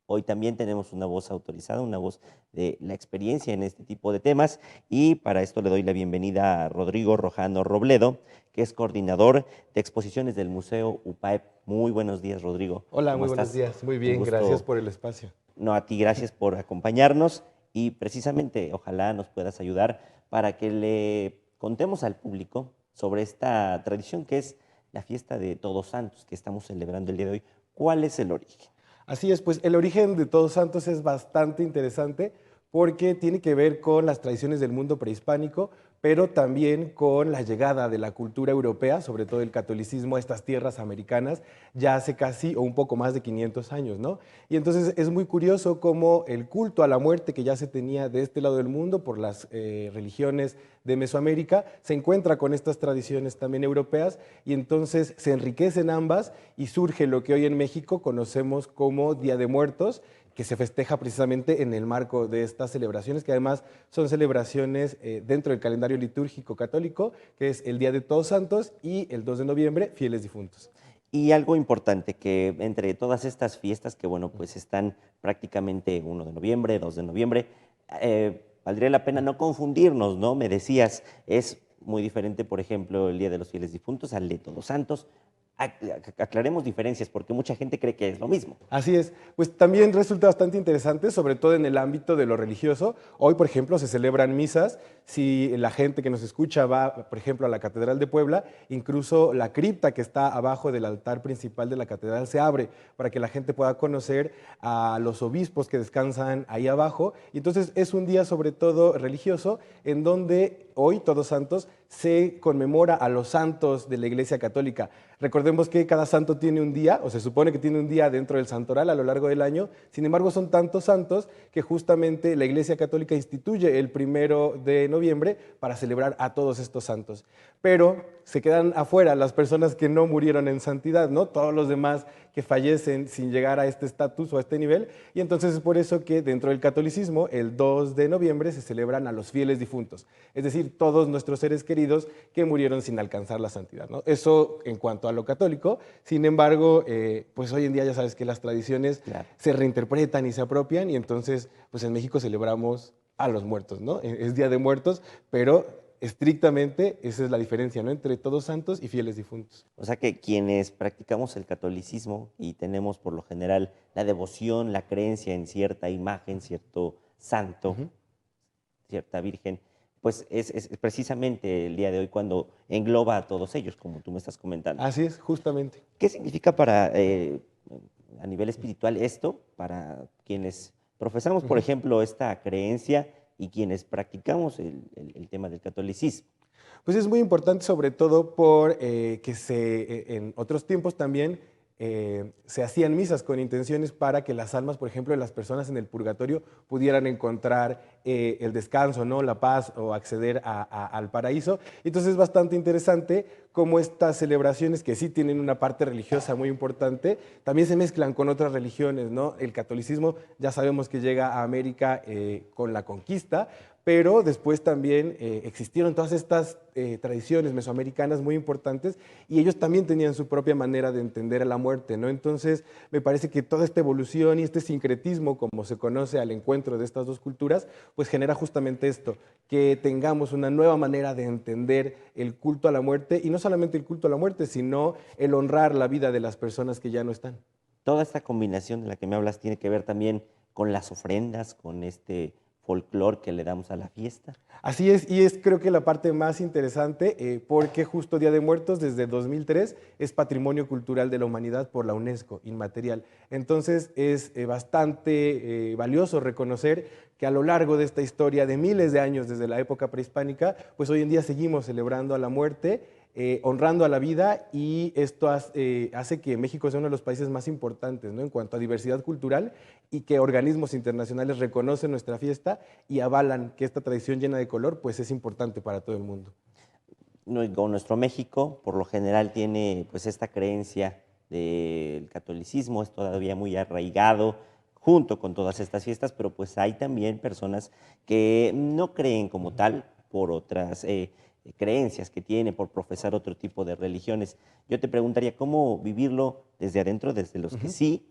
Hoy también tenemos una voz autorizada, una voz de la experiencia en este tipo de temas, y para esto le doy la bienvenida a Rodrigo Rojano Robledo, que es coordinador de exposiciones del Museo UPAEP. Muy buenos días, Rodrigo. Hola, ¿Cómo muy buenos estás? días. Muy Un bien, gracias gusto. por el espacio. No, a ti gracias por acompañarnos y precisamente ojalá nos puedas ayudar para que le contemos al público sobre esta tradición que es la fiesta de Todos Santos que estamos celebrando el día de hoy. ¿Cuál es el origen? Así es, pues el origen de Todos Santos es bastante interesante porque tiene que ver con las tradiciones del mundo prehispánico, pero también con la llegada de la cultura europea, sobre todo el catolicismo, a estas tierras americanas, ya hace casi o un poco más de 500 años, ¿no? Y entonces es muy curioso cómo el culto a la muerte que ya se tenía de este lado del mundo por las religiones de Mesoamérica se encuentra con estas tradiciones también europeas y entonces se enriquecen ambas y surge lo que hoy en México conocemos como Día de Muertos, que se festeja precisamente en el marco de estas celebraciones, que además son celebraciones dentro del calendario litúrgico católico, que es el Día de Todos Santos y el 2 de noviembre, Fieles Difuntos. Y algo importante, que entre todas estas fiestas que, bueno, pues están prácticamente 1 de noviembre, 2 de noviembre, valdría la pena no confundirnos, ¿no? Me decías, es muy diferente, por ejemplo, el Día de los Fieles Difuntos al de Todos Santos. Aclaremos diferencias, porque mucha gente cree que es lo mismo. Así es, pues también resulta bastante interesante, sobre todo en el ámbito de lo religioso. Hoy, por ejemplo, se celebran misas. Si la gente que nos escucha va, por ejemplo, a la Catedral de Puebla, incluso la cripta que está abajo del altar principal de la catedral se abre para que la gente pueda conocer a los obispos que descansan ahí abajo. Y entonces es un día sobre todo religioso en donde hoy, Todos Santos, se conmemora a los santos de la Iglesia Católica. Recordemos que cada santo tiene un día, o se supone que tiene un día dentro del santoral a lo largo del año. Sin embargo, son tantos santos que justamente la Iglesia Católica instituye el 1 de noviembre para celebrar a todos estos santos. Pero se quedan afuera las personas que no murieron en santidad, ¿no? Todos los demás que fallecen sin llegar a este estatus o a este nivel. Y entonces es por eso que dentro del catolicismo, el 2 de noviembre se celebran a los fieles difuntos, es decir, todos nuestros seres queridos que murieron sin alcanzar la santidad, ¿no? Eso en cuanto a lo católico. Sin embargo, pues hoy en día ya sabes que las tradiciones Claro. se reinterpretan y se apropian y entonces pues en México celebramos a los muertos, ¿no? Es Día de Muertos, pero estrictamente esa es la diferencia, ¿no? Entre Todos Santos y fieles difuntos. O sea que quienes practicamos el catolicismo y tenemos por lo general la devoción, la creencia en cierta imagen, cierto santo, Ujú. cierta virgen, pues es precisamente el día de hoy cuando engloba a todos ellos, como tú me estás comentando. Así es, justamente. ¿Qué significa para, a nivel espiritual esto, para quienes profesamos, por Ujú. ejemplo, esta creencia y quienes practicamos el tema del catolicismo? Pues es muy importante sobre todo por que en otros tiempos también se hacían misas con intenciones para que las almas, por ejemplo, de las personas en el purgatorio pudieran encontrar el descanso, ¿no? La paz o acceder al paraíso. Entonces es bastante interesante cómo estas celebraciones que sí tienen una parte religiosa muy importante, también se mezclan con otras religiones, ¿no? El catolicismo ya sabemos que llega a América con la conquista, pero después también existieron todas estas tradiciones mesoamericanas muy importantes y ellos también tenían su propia manera de entender a la muerte, ¿no? Entonces, me parece que toda esta evolución y este sincretismo, como se conoce al encuentro de estas dos culturas, pues genera justamente esto, que tengamos una nueva manera de entender el culto a la muerte y no solamente el culto a la muerte, sino el honrar la vida de las personas que ya no están. Toda esta combinación de la que me hablas tiene que ver también con las ofrendas, con este folclore que le damos a la fiesta. Así es, y es creo que la parte más interesante, porque justo Día de Muertos desde 2003 es Patrimonio Cultural de la Humanidad por la UNESCO, inmaterial. Entonces es bastante valioso reconocer que a lo largo de esta historia de miles de años desde la época prehispánica, pues hoy en día seguimos celebrando a la muerte, honrando a la vida y esto hace que México sea uno de los países más importantes, ¿no? En cuanto a diversidad cultural y que organismos internacionales reconocen nuestra fiesta y avalan que esta tradición llena de color pues es importante para todo el mundo. Con nuestro México, por lo general, tiene pues esta creencia del catolicismo, es todavía muy arraigado junto con todas estas fiestas, pero pues hay también personas que no creen como tal por otras creencias que tienen, por profesar otro tipo de religiones. Yo te preguntaría cómo vivirlo desde adentro, desde los que Ujú. sí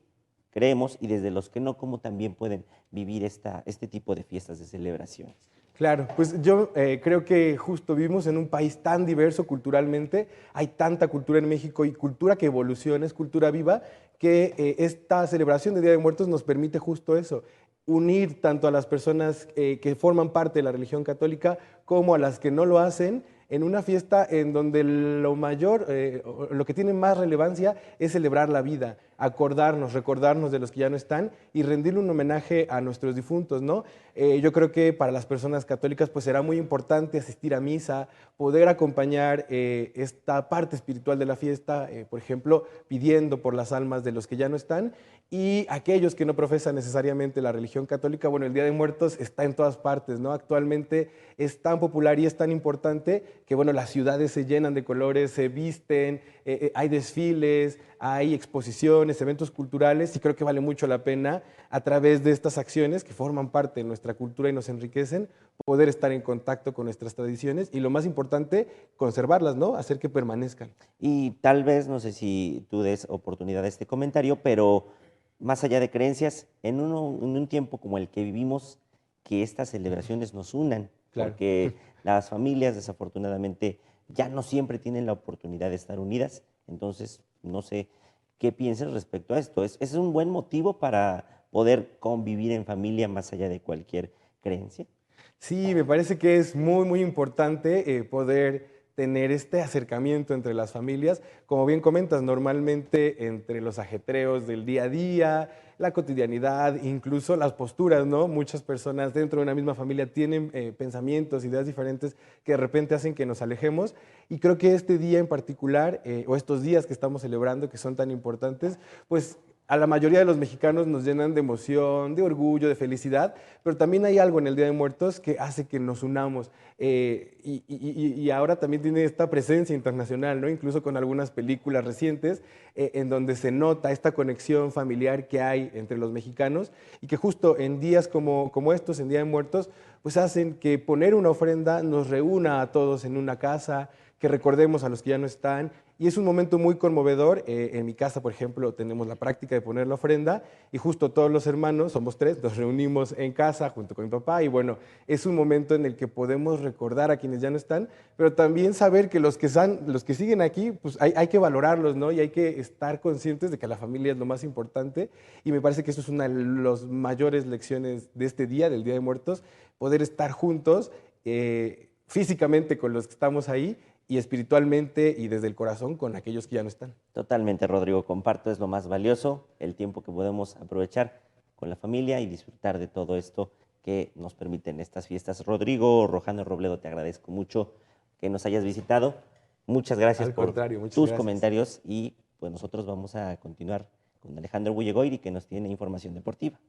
creemos y desde los que no, cómo también pueden vivir este tipo de fiestas, de celebraciones. Claro, pues yo creo que justo vivimos en un país tan diverso culturalmente, hay tanta cultura en México y cultura que evoluciona, es cultura viva, que esta celebración de Día de Muertos nos permite justo eso, unir tanto a las personas que forman parte de la religión católica como a las que no lo hacen en una fiesta en donde lo mayor, lo que tiene más relevancia es celebrar la vida, acordarnos, recordarnos de los que ya no están y rendirle un homenaje a nuestros difuntos, ¿no? Yo creo que para las personas católicas pues será muy importante asistir a misa, poder acompañar esta parte espiritual de la fiesta, por ejemplo, pidiendo por las almas de los que ya no están y aquellos que no profesan necesariamente la religión católica, bueno, el Día de Muertos está en todas partes, ¿no? Actualmente es tan popular y es tan importante que, bueno, las ciudades se llenan de colores, se visten, hay desfiles, hay exposiciones, eventos culturales y creo que vale mucho la pena a través de estas acciones que forman parte de nuestra cultura y nos enriquecen, poder estar en contacto con nuestras tradiciones y lo más importante, conservarlas, ¿no? Hacer que permanezcan. Y tal vez, no sé si tú des oportunidad a este comentario, pero más allá de creencias, en un tiempo como el que vivimos, que estas celebraciones nos unan, Claro. porque las familias desafortunadamente ya no siempre tienen la oportunidad de estar unidas. Entonces, no sé qué piensas respecto a esto. ¿Es un buen motivo para poder convivir en familia más allá de cualquier creencia? Sí, me parece que es muy, muy importante poder tener este acercamiento entre las familias. Como bien comentas, normalmente entre los ajetreos del día a día, la cotidianidad, incluso las posturas, ¿no? Muchas personas dentro de una misma familia tienen pensamientos, ideas diferentes que de repente hacen que nos alejemos. Y creo que este día en particular, o estos días que estamos celebrando, que son tan importantes, pues a la mayoría de los mexicanos nos llenan de emoción, de orgullo, de felicidad, pero también hay algo en el Día de Muertos que hace que nos unamos. Y ahora también tiene esta presencia internacional, ¿no? Incluso con algunas películas recientes en donde se nota esta conexión familiar que hay entre los mexicanos y que justo en días como estos, en Día de Muertos, pues hacen que poner una ofrenda nos reúna a todos en una casa, que recordemos a los que ya no están. Y es un momento muy conmovedor. En mi casa, por ejemplo, tenemos la práctica de poner la ofrenda y justo todos los hermanos, somos tres, nos reunimos en casa junto con mi papá y bueno, es un momento en el que podemos recordar a quienes ya no están, pero también saber que los que siguen aquí, pues hay que valorarlos, ¿no? Y hay que estar conscientes de que la familia es lo más importante y me parece que eso es una de las mayores lecciones de este día, del Día de Muertos, poder estar juntos físicamente con los que estamos ahí y espiritualmente y desde el corazón con aquellos que ya no están. Totalmente, Rodrigo, comparto, es lo más valioso, el tiempo que podemos aprovechar con la familia y disfrutar de todo esto que nos permiten estas fiestas. Rodrigo Rojano Robledo, te agradezco mucho que nos hayas visitado. Muchas gracias Al por contrario, muchas tus gracias. comentarios y pues nosotros vamos a continuar con Alejandro Bullegoiri que nos tiene información deportiva.